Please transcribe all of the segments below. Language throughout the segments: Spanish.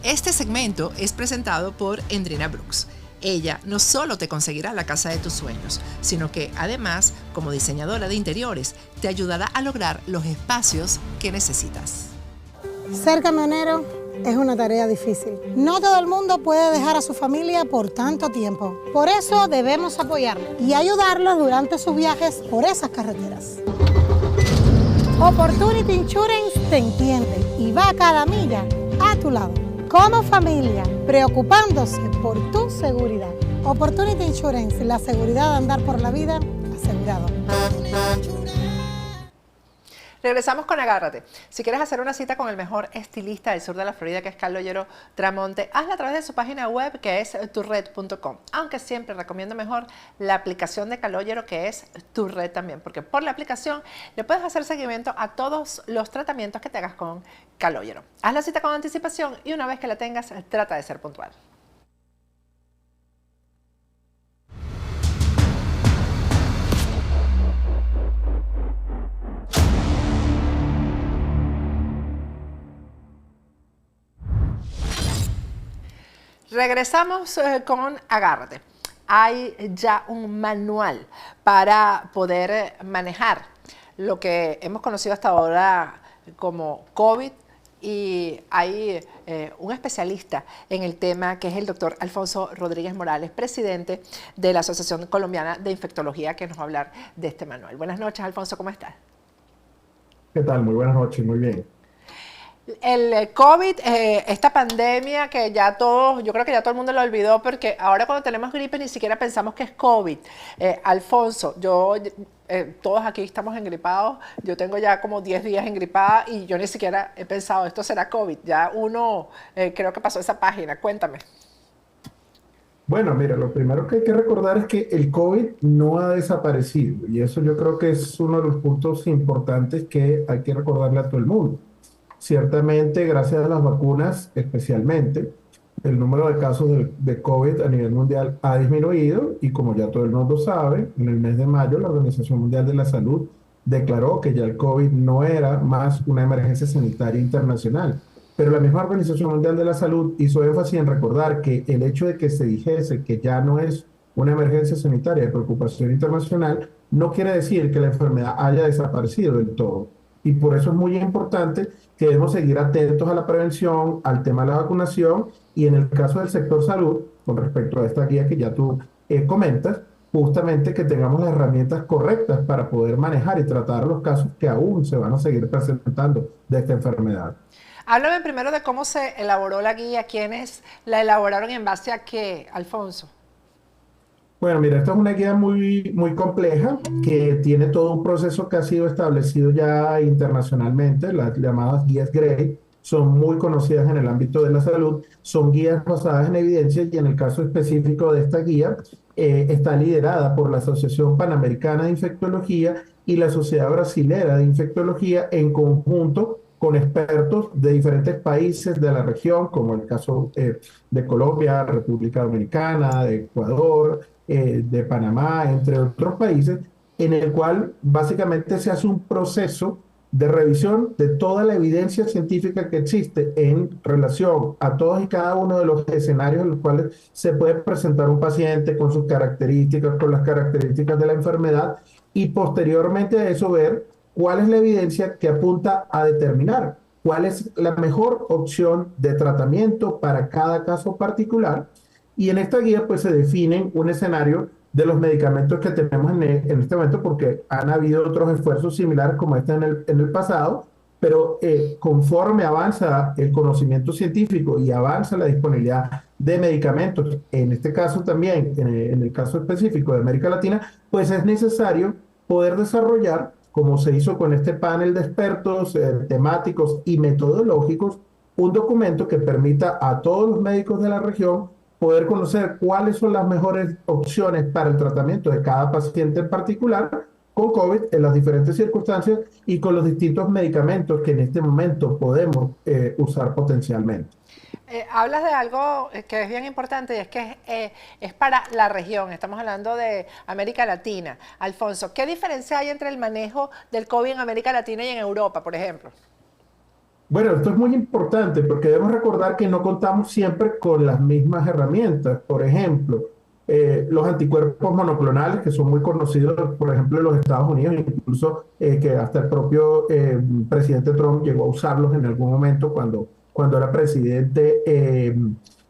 Este segmento es presentado por Endrina Brooks. Ella no solo te conseguirá la casa de tus sueños, sino que además, como diseñadora de interiores, te ayudará a lograr los espacios que necesitas. Ser camionero es una tarea difícil. No todo el mundo puede dejar a su familia por tanto tiempo. Por eso debemos apoyarlos y ayudarlos durante sus viajes por esas carreteras. Opportunity Insurance te entiende y va cada milla a tu lado. Como familia, preocupándose por tu seguridad. Opportunity Insurance, la seguridad de andar por la vida asegurado. Regresamos con Agárrate. Si quieres hacer una cita con el mejor estilista del sur de la Florida, que es Carlos Ollero Tramonte, hazla a través de su página web, que es turred.com. Aunque siempre recomiendo mejor la aplicación de Carlos Ollero, que es Turred también, porque por la aplicación le puedes hacer seguimiento a todos los tratamientos que te hagas con Carlos Ollero. Haz la cita con anticipación y una vez que la tengas, trata de ser puntual. Regresamos con Agárrate. Hay ya un manual para poder manejar lo que hemos conocido hasta ahora como COVID, y hay un especialista en el tema, que es el doctor Alfonso Rodríguez Morales, presidente de la Asociación Colombiana de Infectología, que nos va a hablar de este manual. Buenas noches, Alfonso, ¿cómo estás? ¿Qué tal? Muy buenas noches, muy bien. El COVID, esta pandemia que ya todos, yo creo que ya todo el mundo lo olvidó, porque ahora cuando tenemos gripe ni siquiera pensamos que es COVID. Alfonso, todos aquí estamos engripados, yo tengo ya como 10 días engripada y yo ni siquiera he pensado, esto será COVID. Ya uno, creo que pasó esa página, cuéntame. Bueno, mira, lo primero que hay que recordar es que el COVID no ha desaparecido, y eso yo creo que es uno de los puntos importantes que hay que recordarle a todo el mundo. Ciertamente, gracias a las vacunas especialmente, el número de casos de COVID a nivel mundial ha disminuido, y como ya todo el mundo sabe, en el mes de mayo la Organización Mundial de la Salud declaró que ya el COVID no era más una emergencia sanitaria internacional. Pero la misma Organización Mundial de la Salud hizo énfasis en recordar que el hecho de que se dijese que ya no es una emergencia sanitaria de preocupación internacional no quiere decir que la enfermedad haya desaparecido del todo. Y por eso es muy importante que debemos seguir atentos a la prevención, al tema de la vacunación, y en el caso del sector salud, con respecto a esta guía que ya tú comentas, justamente que tengamos las herramientas correctas para poder manejar y tratar los casos que aún se van a seguir presentando de esta enfermedad. Háblame primero de cómo se elaboró la guía, quiénes la elaboraron y en base a qué, Alfonso. Bueno, mira, esta es una guía muy, muy compleja, que tiene todo un proceso que ha sido establecido ya internacionalmente. Las llamadas guías GRADE son muy conocidas en el ámbito de la salud, son guías basadas en evidencia, y en el caso específico de esta guía está liderada por la Asociación Panamericana de Infectología y la Sociedad Brasilera de Infectología, en conjunto con expertos de diferentes países de la región, como el caso de Colombia, República Dominicana, de Ecuador, de Panamá, entre otros países, en el cual básicamente se hace un proceso de revisión de toda la evidencia científica que existe en relación a todos y cada uno de los escenarios en los cuales se puede presentar un paciente con sus características, con las características de la enfermedad, y posteriormente a eso ver cuál es la evidencia que apunta a determinar cuál es la mejor opción de tratamiento para cada caso particular. Y en esta guía pues se definen un escenario de los medicamentos que tenemos en este momento, porque han habido otros esfuerzos similares como este en el pasado, pero conforme avanza el conocimiento científico y avanza la disponibilidad de medicamentos, en este caso también, en el caso específico de América Latina, pues es necesario poder desarrollar, como se hizo con este panel de expertos temáticos y metodológicos, un documento que permita a todos los médicos de la región poder conocer cuáles son las mejores opciones para el tratamiento de cada paciente en particular con COVID en las diferentes circunstancias y con los distintos medicamentos que en este momento podemos usar potencialmente. Hablas de algo que es bien importante, y es que es para la región. Estamos hablando de América Latina. Alfonso, ¿qué diferencia hay entre el manejo del COVID en América Latina y en Europa, por ejemplo? Bueno, esto es muy importante porque debemos recordar que no contamos siempre con las mismas herramientas. Por ejemplo, los anticuerpos monoclonales, que son muy conocidos, por ejemplo, en los Estados Unidos, incluso que hasta el propio presidente Trump llegó a usarlos en algún momento cuando era presidente,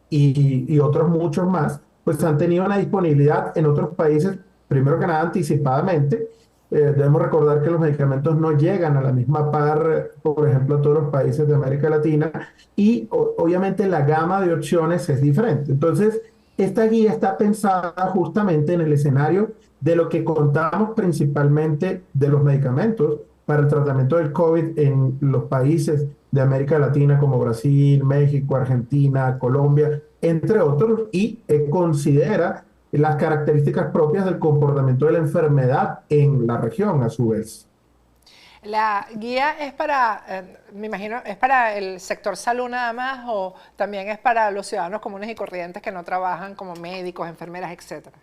y otros muchos más, pues han tenido una disponibilidad en otros países, primero que nada anticipadamente. Debemos recordar que los medicamentos no llegan a la misma par, por ejemplo, a todos los países de América Latina, y obviamente la gama de opciones es diferente. Entonces, esta guía está pensada justamente en el escenario de lo que contamos principalmente de los medicamentos para el tratamiento del COVID en los países de América Latina como Brasil, México, Argentina, Colombia, entre otros, y considera las características propias del comportamiento de la enfermedad en la región a su vez. La guía es para, me imagino, ¿es para el sector salud nada más o también es para los ciudadanos comunes y corrientes que no trabajan como médicos, enfermeras, etcétera?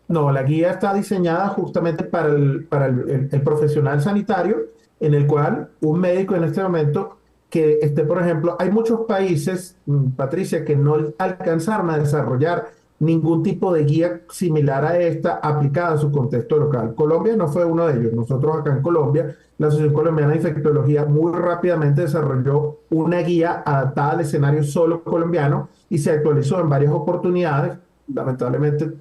No, la guía está diseñada justamente para el profesional sanitario, en el cual un médico en este momento que esté, por ejemplo, hay muchos países, Patricia, que no alcanzaron a desarrollar ningún tipo de guía similar a esta aplicada a su contexto local. Colombia no fue uno de ellos. Nosotros acá en Colombia, la Asociación Colombiana de Infectología muy rápidamente desarrolló una guía adaptada al escenario solo colombiano y se actualizó en varias oportunidades. Lamentablemente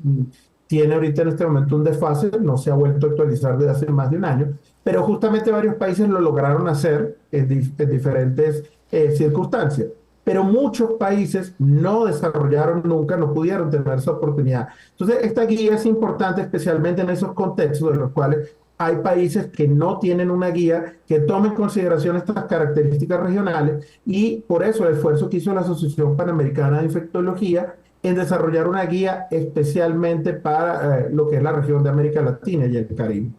tiene ahorita en este momento un desfase, no se ha vuelto a actualizar desde hace más de un año, pero justamente varios países lo lograron hacer en diferentes circunstancias. Pero muchos países no desarrollaron nunca, no pudieron tener esa oportunidad. Entonces, esta guía es importante especialmente en esos contextos en los cuales hay países que no tienen una guía que tome en consideración estas características regionales, y por eso el esfuerzo que hizo la Asociación Panamericana de Infectología en desarrollar una guía especialmente para lo que es la región de América Latina y el Caribe.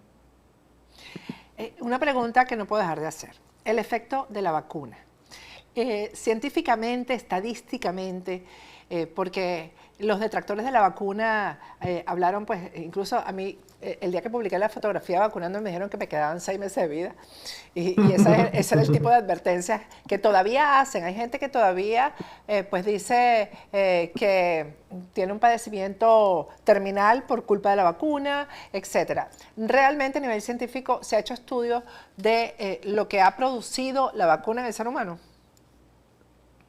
Una pregunta que no puedo dejar de hacer. El efecto de la vacuna. Científicamente, estadísticamente, porque los detractores de la vacuna hablaron, pues incluso a mí, el día que publiqué la fotografía vacunando me dijeron que me quedaban 6 meses de vida, y ese era el tipo de advertencias que todavía hacen. Hay gente que todavía pues dice que tiene un padecimiento terminal por culpa de la vacuna, etcétera. Realmente a nivel científico se ha hecho estudios de lo que ha producido la vacuna en el ser humano.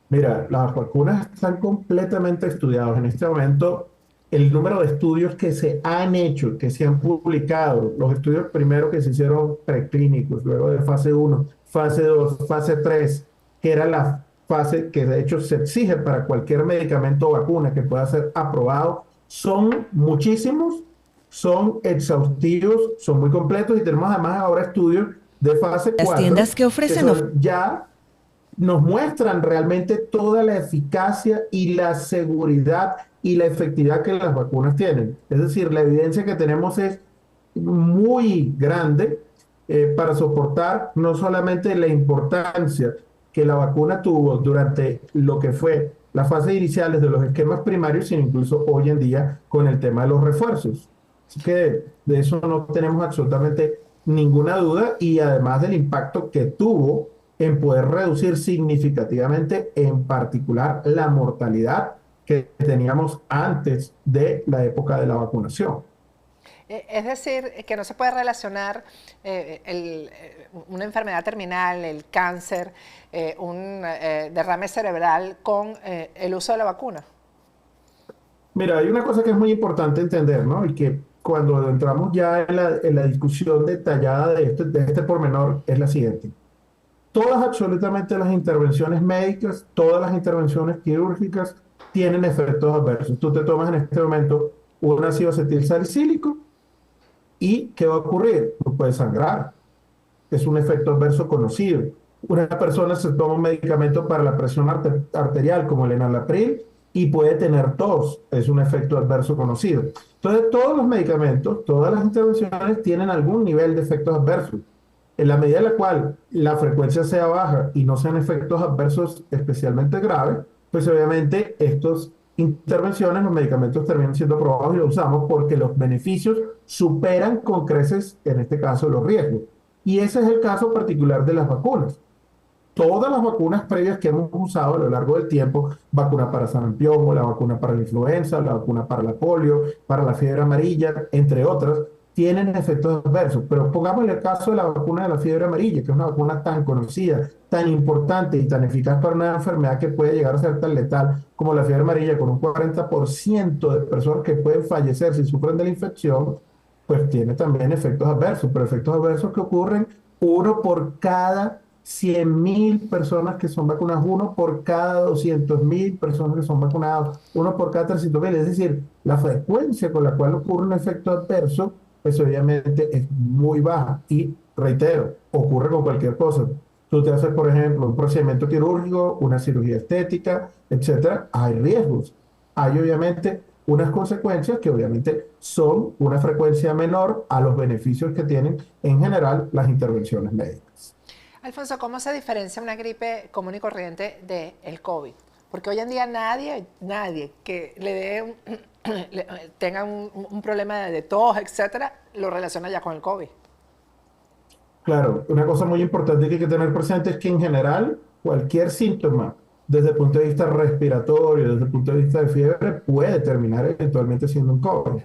Mira, las vacunas están completamente estudiadas. En este momento, el número de estudios que se han hecho, que se han publicado, los estudios primero que se hicieron preclínicos, luego de fase 1, fase 2, fase 3, que era la fase que de hecho se exige para cualquier medicamento o vacuna que pueda ser aprobado, son muchísimos, son exhaustivos, son muy completos, y tenemos además ahora estudios de fase 4. Las tiendas que ofrecen ya nos muestran realmente toda la eficacia y la seguridad y la efectividad que las vacunas tienen. Es decir, la evidencia que tenemos es muy grande para soportar no solamente la importancia que la vacuna tuvo durante lo que fue las fases iniciales de los esquemas primarios, sino incluso hoy en día con el tema de los refuerzos. Así que de eso no tenemos absolutamente ninguna duda, y además del impacto que tuvo en poder reducir significativamente, en particular, la mortalidad que teníamos antes de la época de la vacunación. Es decir, que no se puede relacionar una enfermedad terminal, el cáncer, un derrame cerebral con el uso de la vacuna. Mira, hay una cosa que es muy importante entender, ¿no? Y que cuando entramos ya en la discusión detallada de este pormenor, es la siguiente. Todas, absolutamente las intervenciones médicas, todas las intervenciones quirúrgicas tienen efectos adversos. Tú te tomas en este momento un ácido acetil salicílico y ¿qué va a ocurrir? Tú puedes sangrar. Es un efecto adverso conocido. Una persona se toma un medicamento para la presión arterial como el enalapril y puede tener tos. Es un efecto adverso conocido. Entonces, todos los medicamentos, todas las intervenciones tienen algún nivel de efectos adversos. En la medida en la cual la frecuencia sea baja y no sean efectos adversos especialmente graves, pues obviamente estas intervenciones, los medicamentos terminan siendo aprobados y los usamos porque los beneficios superan con creces, en este caso, los riesgos. Y ese es el caso particular de las vacunas. todas las vacunas previas que hemos usado a lo largo del tiempo, vacuna para sarampión, o la vacuna para la influenza, la vacuna para la polio, para la fiebre amarilla, entre otras, tienen efectos adversos. Pero pongámosle el caso de la vacuna de la fiebre amarilla, que es una vacuna tan conocida, tan importante y tan eficaz para una enfermedad que puede llegar a ser tan letal como la fiebre amarilla, con un 40% de personas que pueden fallecer si sufren de la infección, pues tiene también efectos adversos, pero efectos adversos que ocurren uno por cada 100.000 personas que son vacunadas, uno por cada 200.000 personas que son vacunadas, uno por cada 300.000. Es decir, la frecuencia con la cual ocurre un efecto adverso, pues obviamente es muy baja. Y reitero, ocurre con cualquier cosa. Tú te haces, por ejemplo, un procedimiento quirúrgico, una cirugía estética, etcétera. Hay riesgos. Hay obviamente unas consecuencias que obviamente son una frecuencia menor a los beneficios que tienen en general las intervenciones médicas. Alfonso, ¿cómo se diferencia una gripe común y corriente del COVID? Porque hoy en día nadie que le dé tenga un problema de tos, etcétera, lo relaciona ya con el COVID. Claro, una cosa muy importante que hay que tener presente es que en general cualquier síntoma desde el punto de vista respiratorio, desde el punto de vista de fiebre, puede terminar eventualmente siendo un COVID.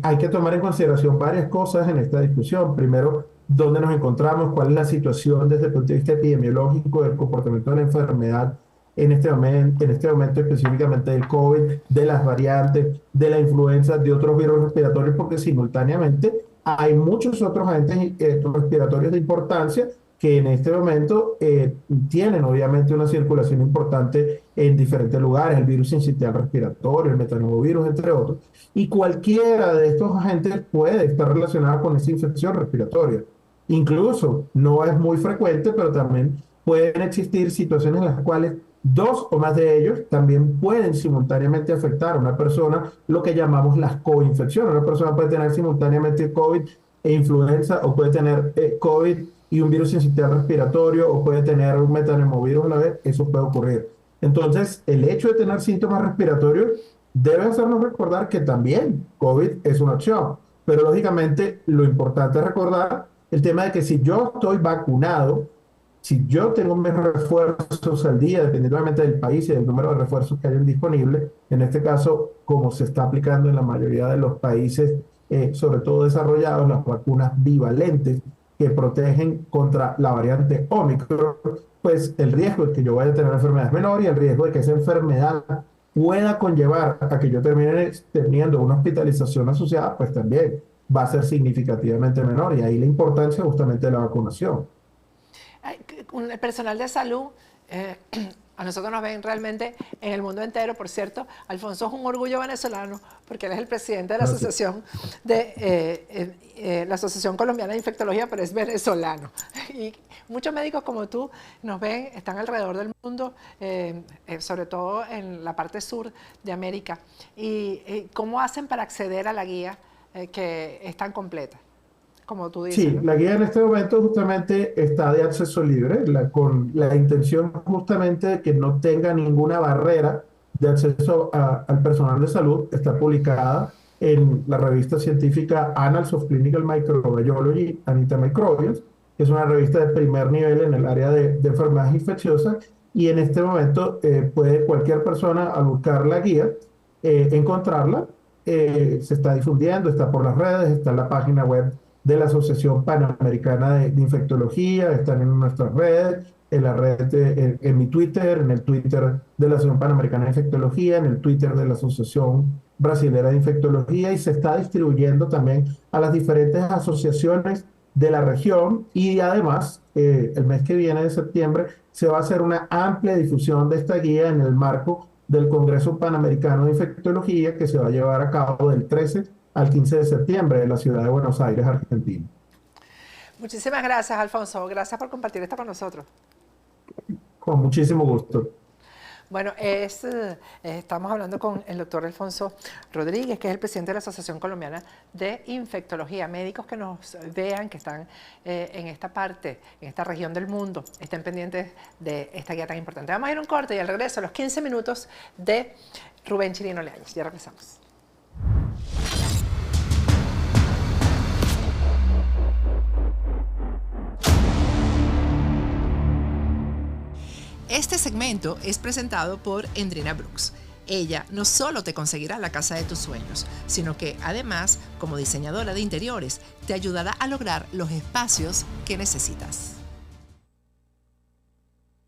Hay que tomar en consideración varias cosas en esta discusión. Primero, dónde nos encontramos, cuál es la situación desde el punto de vista epidemiológico del comportamiento de la enfermedad en este momento específicamente del COVID, de las variantes, de la influenza, de otros virus respiratorios, porque simultáneamente hay muchos otros agentes respiratorios de importancia que en este momento tienen obviamente una circulación importante en diferentes lugares, el virus sincitial respiratorio, el metanovirus, entre otros, y cualquiera de estos agentes puede estar relacionado con esa infección respiratoria. Incluso, no es muy frecuente, pero también pueden existir situaciones en las cuales dos o más de ellos también pueden simultáneamente afectar a una persona, lo que llamamos las coinfecciones. Una persona puede tener simultáneamente COVID e influenza, o puede tener COVID y un virus sincitial respiratorio, o puede tener un metanovirus a la vez. Eso puede ocurrir. Entonces, el hecho de tener síntomas respiratorios debe hacernos recordar que también COVID es una opción. Pero lógicamente lo importante es recordar el tema de que si yo estoy vacunado, si yo tengo mis refuerzos al día, dependientemente del país y del número de refuerzos que hayan disponibles, en este caso, como se está aplicando en la mayoría de los países, sobre todo desarrollados, las vacunas bivalentes que protegen contra la variante Omicron, pues el riesgo de que yo vaya a tener enfermedad es menor, y el riesgo de que esa enfermedad pueda conllevar a que yo termine teniendo una hospitalización asociada, pues también va a ser significativamente menor, y ahí la importancia justamente de la vacunación. El personal de salud, a nosotros nos ven realmente en el mundo entero. Por cierto, Alfonso es un orgullo venezolano porque él es el presidente de la asociación la Asociación Colombiana de Infectología, pero es venezolano. Y muchos médicos como tú nos ven, están alrededor del mundo, sobre todo en la parte sur de América. ¿Y cómo hacen para acceder a la guía que es tan completa? Como tú dices, Sí, ¿no? la guía en este momento justamente está de acceso libre, con la intención justamente de que no tenga ninguna barrera de acceso al personal de salud. Está publicada en la revista científica Annals of Clinical Microbiology and Antimicrobials, que es una revista de primer nivel en el área de enfermedades infecciosas, y en este momento puede cualquier persona, al buscar la guía, encontrarla. Se está difundiendo, está por las redes, está en la página web de la Asociación Panamericana de Infectología, están en nuestras redes, en la red, en mi Twitter, en el Twitter de la Asociación Panamericana de Infectología, en el Twitter de la Asociación Brasilera de Infectología, y se está distribuyendo también a las diferentes asociaciones de la región. Y además, el mes que viene de septiembre, se va a hacer una amplia difusión de esta guía en el marco del Congreso Panamericano de Infectología, que se va a llevar a cabo del 13 al 15 de septiembre en la ciudad de Buenos Aires, Argentina. Muchísimas gracias, Alfonso. Gracias por compartir esto con nosotros. Con muchísimo gusto. Bueno, estamos hablando con el doctor Alfonso Rodríguez, que es el presidente de la Asociación Colombiana de Infectología. Médicos que nos vean, que están en esta parte, en esta región del mundo, estén pendientes de esta guía tan importante. Vamos a ir a un corte y al regreso, los 15 minutos de Rubén Chirino Leañez. Ya regresamos. Este segmento es presentado por Endrina Brooks. Ella no solo te conseguirá la casa de tus sueños, sino que además, como diseñadora de interiores, te ayudará a lograr los espacios que necesitas.